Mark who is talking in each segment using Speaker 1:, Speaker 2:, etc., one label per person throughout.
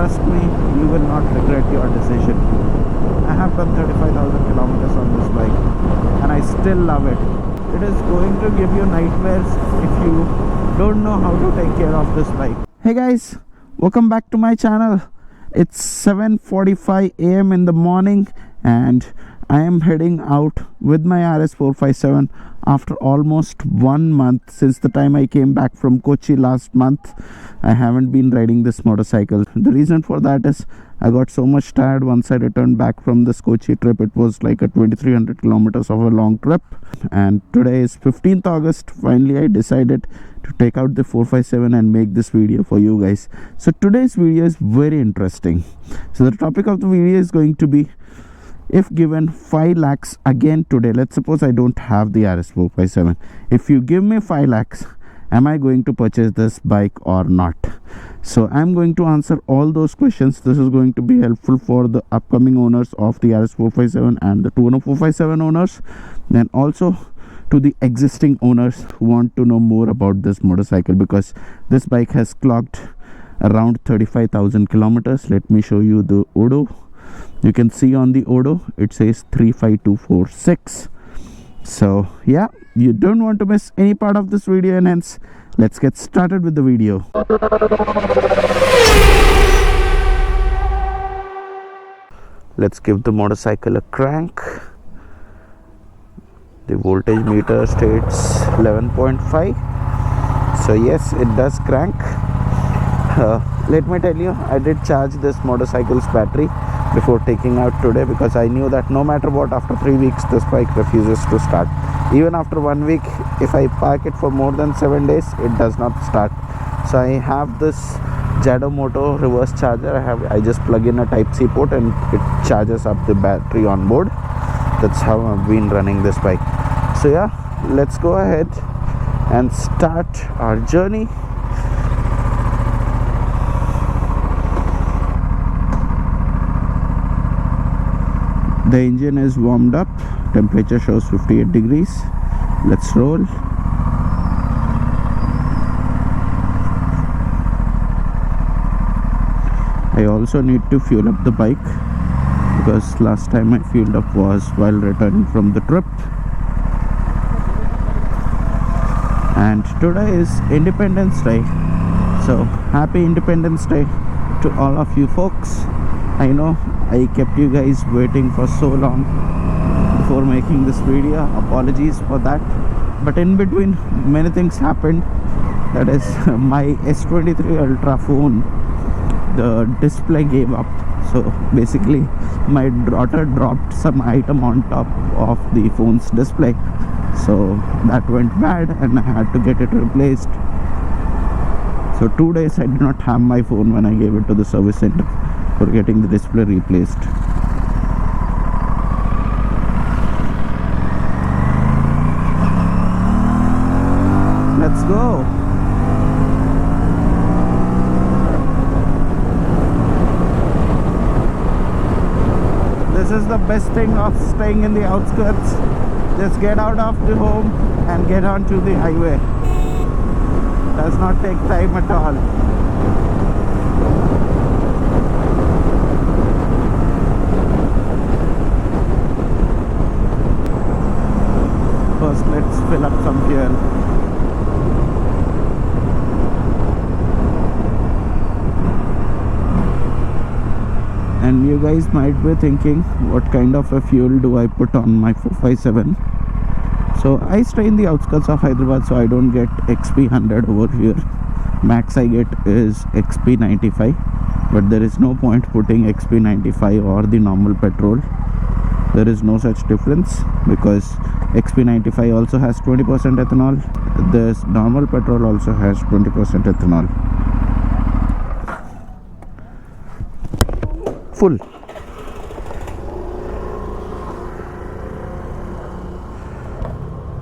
Speaker 1: trust me, you will not regret your decision. I have done 35,000 kilometers on this bike and I still love it. It is going to give you nightmares if you don't know how to take care of this bike. Hey guys, welcome back to my channel. It's 7:45 a.m. in the morning and I am heading out with my RS457 after almost 1 month. Since the time I came back from Kochi last month, I haven't been riding this motorcycle. The reason for that is I got so much tired once I returned back from this Kochi trip. It was like a 2300 kilometers of a long trip, and today is 15th August. Finally I decided to take out the 457 and make this video for you guys. So today's video is very interesting. So the topic of the video is going to be, if given 5 lakhs again today, let's suppose I don't have the RS457, if you give me 5 lakhs, am I going to purchase this bike or not? So I'm going to answer all those questions. This is going to be helpful for the upcoming owners of the RS457 and the 210-457 owners, then also to the existing owners who want to know more about this motorcycle, because this bike has clocked around 35,000 kilometers. Let me show you the odo. You can see on the odo it says 35246. So yeah, you don't want to miss any part of this video, and hence let's get started with the video. Let's give the motorcycle a crank. The voltage meter states 11.5. so yes, it does crank. Let me tell you, I did charge this motorcycle's battery before taking out today, because I knew that no matter what, after 3 weeks this bike refuses to start. Even after 1 week, if I park it for more than 7 days, it does not start. So I have this Jado Moto reverse charger. I just plug in a Type-C port and it charges up the battery on board. That's how I've been running this bike. So yeah, let's go ahead and start our journey. The engine is warmed up, temperature shows 58 degrees. Let's roll. I also need to fuel up the bike, because last time I fueled up was while returning from the trip. And today is Independence Day, so happy Independence Day to all of you folks. I know I kept you guys waiting for so long before making this video. Apologies for that, but in between many things happened. That is, my S23 Ultra phone, the display gave up. So basically my daughter dropped some item on top of the phone's display, so that went bad and I had to get it replaced. So 2 days I did not have my phone when I gave it to the service center for getting the display replaced. Let's go. This is the best thing of staying in the outskirts. Just get out of the home and get onto the highway. Does not take time at all. First, let's fill up some fuel. And you guys might be thinking, what kind of a fuel do I put on my 457? So I stay in the outskirts of Hyderabad, so I don't get XP100 over here. Max I get is XP95, but there is no point putting XP95 or the normal petrol. There is no such difference, because XP95 also has 20% ethanol. This normal petrol also has 20% ethanol. Full.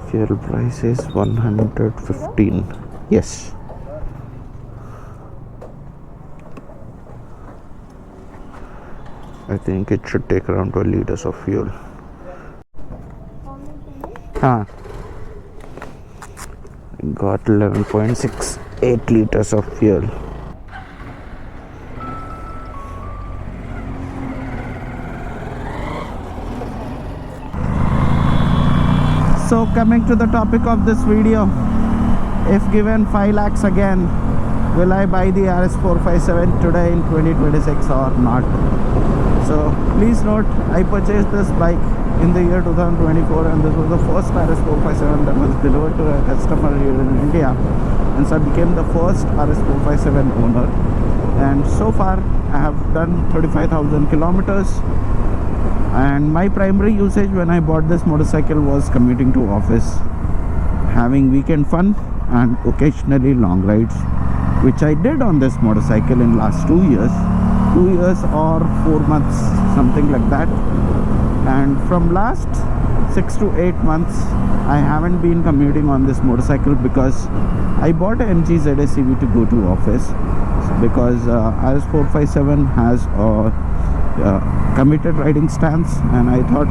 Speaker 1: Fuel price is 115. Yes. I think it should take around 12 liters of fuel. Got 11.68 liters of fuel. So coming to the topic of this video, if given 5 lakhs again, will I buy the RS457 today in 2026 or not? So please note, I purchased this bike in the year 2024, and this was the first RS457 that was delivered to a customer here in India, and so I became the first RS457 owner. And so far I have done 35,000 kilometers, and my primary usage when I bought this motorcycle was commuting to office, having weekend fun and occasionally long rides, which I did on this motorcycle in last 2 years or 4 months, something like that. And from last 6 to 8 months I haven't been commuting on this motorcycle because I bought an MG ZSEV to go to office, because RS457 has a committed riding stance, and I thought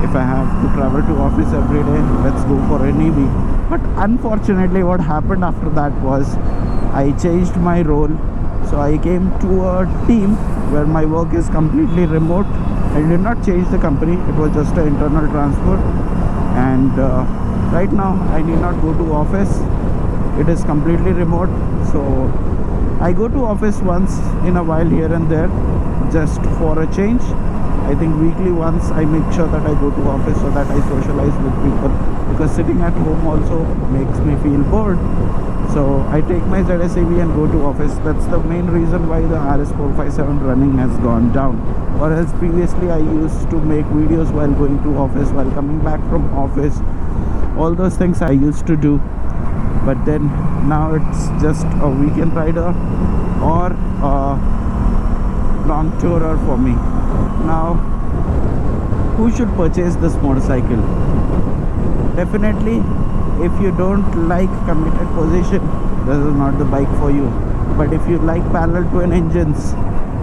Speaker 1: if I have to travel to office every day, let's go for an EV. But unfortunately what happened after that was I changed my role. So I came to a team where my work is completely remote. I did not change the company, it was just an internal transfer, and right now I need not go to office. It is completely remote, so I go to office once in a while here and there, just for a change. I think weekly once I make sure that I go to office so that I socialize with people, because sitting at home also makes me feel bored. So I take my ZSEV and go to office. That's the main reason why the RS457 running has gone down. Or else previously I used to make videos while going to office, while coming back from office. All those things I used to do. But then now it's just a weekend rider or a long tourer for me. Now, who should purchase this motorcycle? Definitely, if you don't like committed position, this is not the bike for you. But if you like parallel twin engines,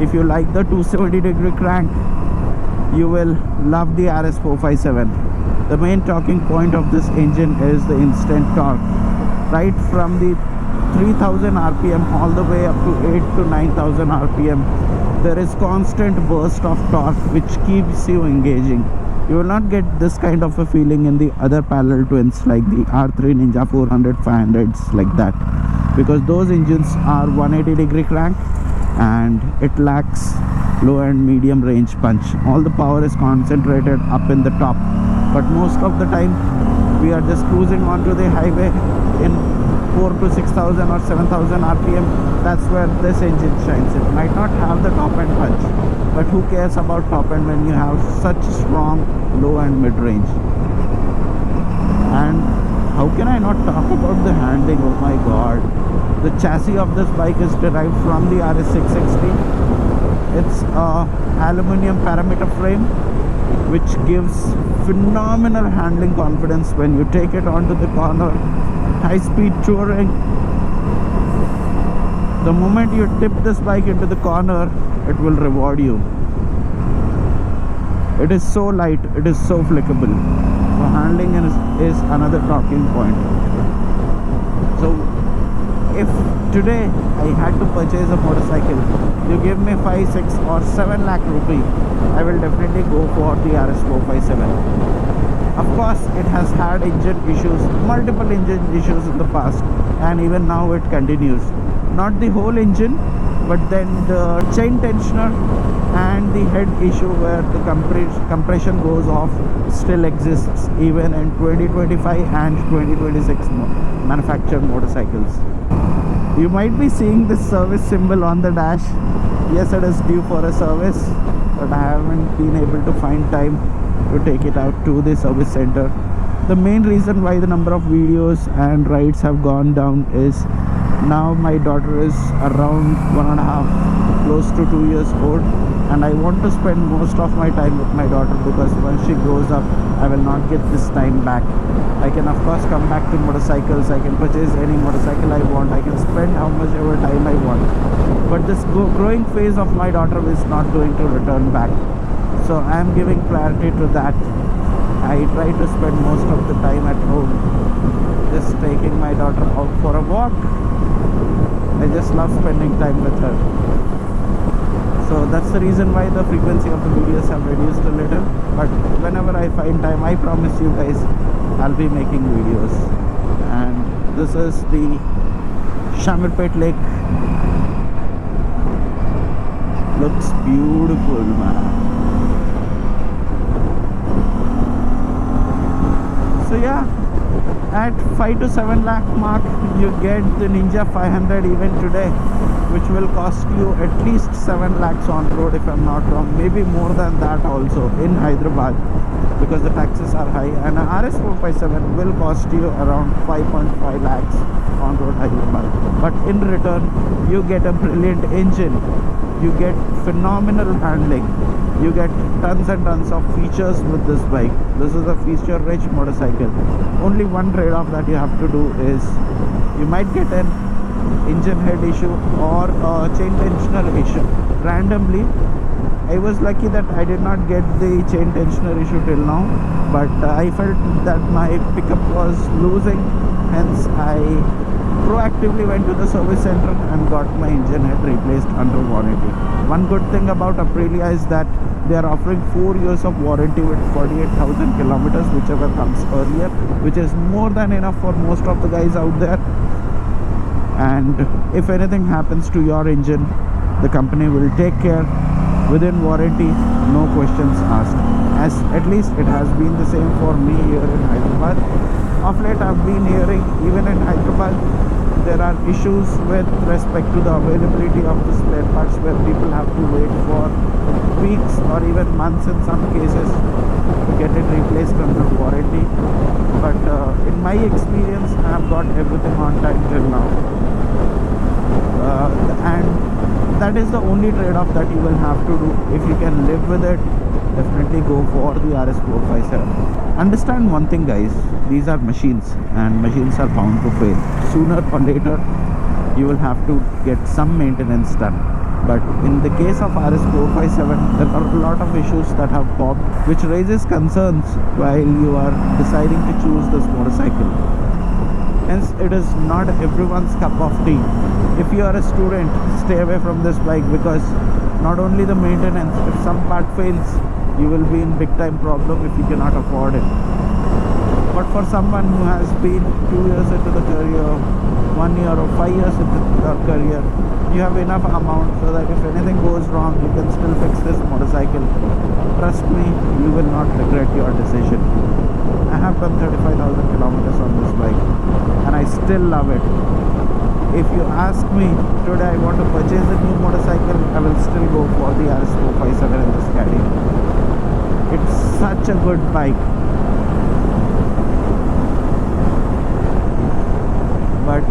Speaker 1: if you like the 270-degree crank, you will love the RS457. The main talking point of this engine is the instant torque. Right from the 3000 RPM all the way up to 8 to 9000 RPM, there is constant burst of torque which keeps you engaging. You will not get this kind of a feeling in the other parallel twins like the R3 Ninja 400, 500s like that, because those engines are 180-degree crank and it lacks low and medium range punch. All the power is concentrated up in the top, but most of the time we are just cruising onto the highway in 4 to 6000 or 7000 RPM. That's where this engine shines. It might not have the top end punch, but who cares about top end when you have such strong low and mid range? And how can I not talk about the handling? Oh my god, the chassis of this bike is derived from the RS660. It's a aluminum parameter frame which gives phenomenal handling confidence when you take it onto the corner. High speed touring, the moment you tip this bike into the corner, it will reward you. It is so light, it is so flickable. So handling is another talking point. So if today I had to purchase a motorcycle, you give me 5, 6 or 7 lakh rupee, I will definitely go for the RS457. Of course, it has had engine issues, multiple engine issues in the past, and even now it continues. Not the whole engine, but then the chain tensioner and the head issue where the compression goes off still exists even in 2025 and 2026 manufactured motorcycles. You might be seeing this service symbol on the dash. Yes, it is due for a service, but I haven't been able to find time to take it out to the service center. The main reason why the number of videos and rides have gone down is now my daughter is around 1.5, close to 2 years old, and I want to spend most of my time with my daughter, because once she grows up I will not get this time back. I can of course come back to motorcycles, I can purchase any motorcycle I want, I can spend how much ever time I want, but this growing phase of my daughter is not going to return back. So I am giving priority to that. I try to spend most of the time at home, just taking my daughter out for a walk. I just love spending time with her. So that's the reason why the frequency of the videos have reduced a little, but whenever I find time, I promise you guys, I'll be making videos. And this is the Shamirpet Lake. Looks beautiful, man. So yeah, at 5 to 7 lakh mark, you get the Ninja 500 even today, which will cost you at least 7 lakhs on road if I'm not wrong, maybe more than that also in Hyderabad, because the taxes are high. And an RS457 will cost you around 5.5 lakhs on road Hyderabad, but in return you get a brilliant engine, you get phenomenal handling, you get tons and tons of features with this bike. This is a feature rich motorcycle. Only one trade-off that you have to do is you might get an engine head issue or a chain tensioner issue randomly. I was lucky that I did not get the chain tensioner issue till now, but I felt that my pickup was losing, hence I proactively went to the service center and got my engine head replaced under warranty. One good thing about Aprilia is that they are offering 4 years of warranty with 48,000 kilometers, whichever comes earlier, which is more than enough for most of the guys out there. And if anything happens to your engine, the company will take care within warranty, no questions asked. As at least it has been the same for me here in Hyderabad. Of late I've been hearing even in Hyderabad there are issues with respect to the availability of the spare parts, where people have to wait for weeks or even months in some cases to get it replaced under warranty. But in my experience, I have got everything on time till now. And that is the only trade-off that you will have to do. If you can live with it, definitely go for the RS457. Understand one thing, guys, these are machines and machines are bound to fail. Sooner or later you will have to get some maintenance done. But in the case of RS457, there are a lot of issues that have popped, which raises concerns while you are deciding to choose this motorcycle. Hence, it is not everyone's cup of tea. If you are a student, stay away from this bike, because not only the maintenance, if some part fails, you will be in big time problem if you cannot afford it. But for someone who has been 2 years into the career, 1 year or 5 years into the career, you have enough amount so that if anything goes wrong, you can still fix this motorcycle. Trust me, you will not regret your decision. I have done 35,000 kilometers on this bike and I still love it. If you ask me today I want to purchase a new motorcycle, I will still go for the RS457 in this caddy. It's such a good bike. But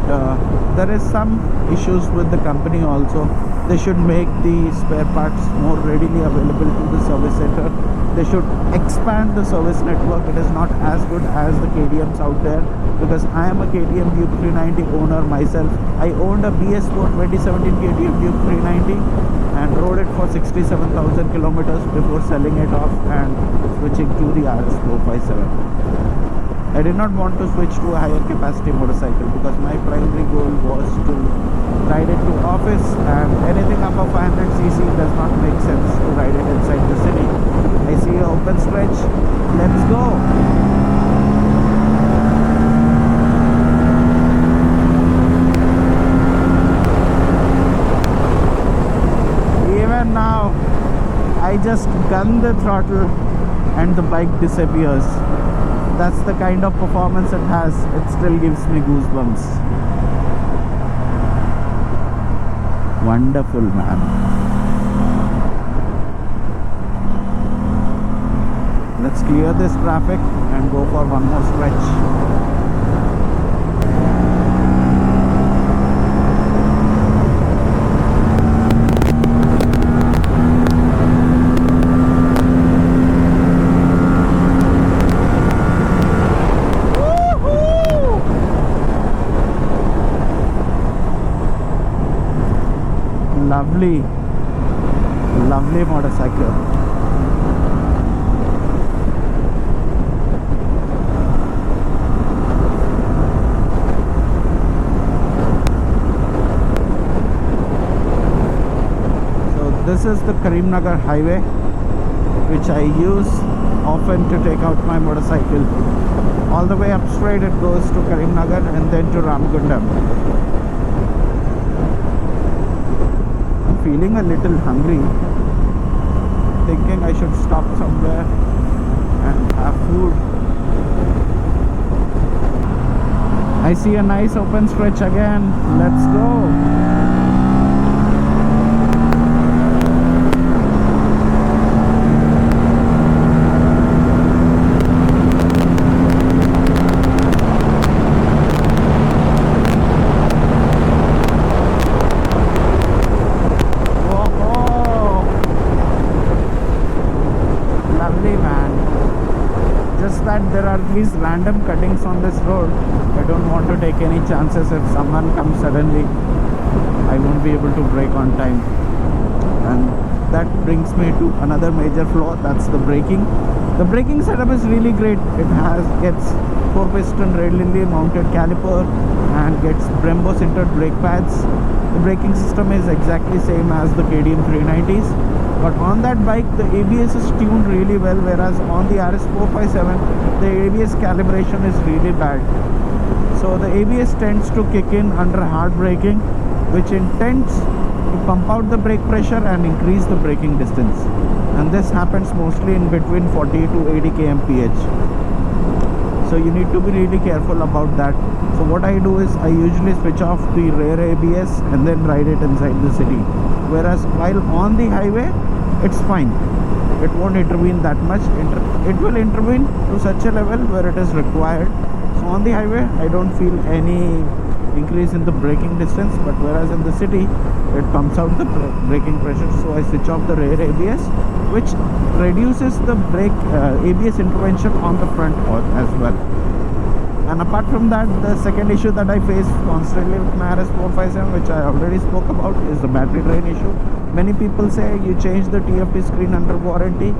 Speaker 1: there is some issues with the company also. They should make the spare parts more readily available to the service center. They should expand the service network. It is not as good as the KTMs out there, because I am a KTM Duke 390 owner myself. I owned a BS4 2017 KTM Duke 390 and rode it for 67,000 kilometers before selling it off and switching to the RS457. I did not want to switch to a higher capacity motorcycle because my primary goal was to ride it to office, and anything above 500cc does not make sense to ride it inside the city. I see an open stretch, let's go! Even now, I just gun the throttle and the bike disappears. That's the kind of performance it has. It still gives me goosebumps. Wonderful, man. Let's clear this traffic and go for one more stretch. Lovely motorcycle. So This is the Karimnagar highway, which I use often to take out my motorcycle. All the way up straight it goes to Karimnagar and then to Ramgundam. I'm feeling a little hungry, thinking I should stop somewhere and have food. I see a nice open stretch again. Let's go. There are these random cuttings on this road. I don't want to take any chances. If someone comes suddenly, I won't be able to brake on time. And that brings me to another major flaw, that's the braking. The braking setup is really great. It gets 4-piston radially mounted caliper and gets Brembo sintered brake pads. The braking system is exactly same as the KTM 390s. But on that bike, the ABS is tuned really well, whereas on the RS457, the ABS calibration is really bad. So the ABS tends to kick in under hard braking, which intends to pump out the brake pressure and increase the braking distance. And this happens mostly in between 40 to 80 kmph. So you need to be really careful about that. So what I do is I usually switch off the rear ABS and then ride it inside the city. Whereas while on the highway, it's fine. It won't intervene that much. It will intervene to such a level where it is required. So on the highway, I don't feel any increase in the braking distance, but whereas in the city, it pumps out the braking pressure. So I switch off the rear ABS, which reduces the ABS intervention on the front as well. And apart from that, the second issue that I face constantly with my RS457, which I already spoke about, is the battery drain issue. Many people say you change the TFT screen under warranty,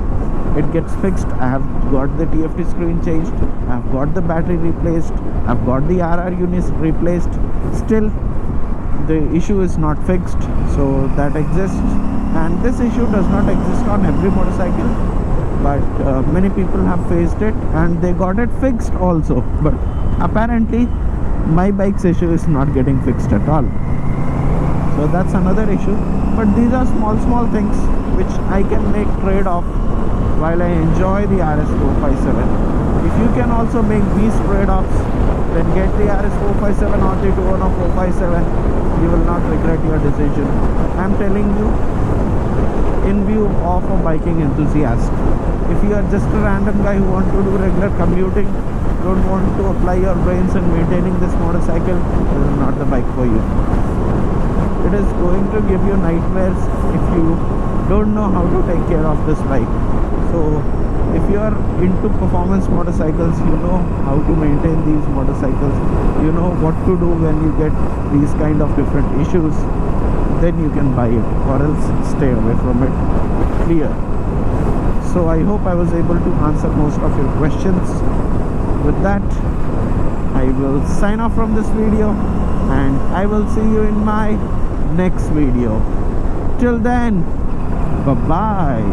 Speaker 1: it gets fixed. I have got the TFT screen changed, I have got the battery replaced, I have got the RR units replaced. Still, the issue is not fixed. So that exists, and this issue does not exist on every motorcycle, but many people have faced it and they got it fixed also. But apparently my bike's issue is not getting fixed at all. So that's another issue. But these are small things which I can make trade-off while I enjoy the RS457. If you can also make these trade-offs, then get the RS457 or the 210 457. You will not regret your decision. I'm telling you, in view of a biking enthusiast. If you are just a random guy who wants to do regular commuting, don't want to apply your brains in maintaining this motorcycle, this is not the bike for you. It is going to give you nightmares if you don't know how to take care of this bike. So if you are into performance motorcycles, you know how to maintain these motorcycles, you know what to do when you get these kind of different issues, then you can buy it, or else stay away from it. Clear. So I hope I was able to answer most of your questions. With that, I will sign off from this video, and I will see you in my next video. Till then, bye bye.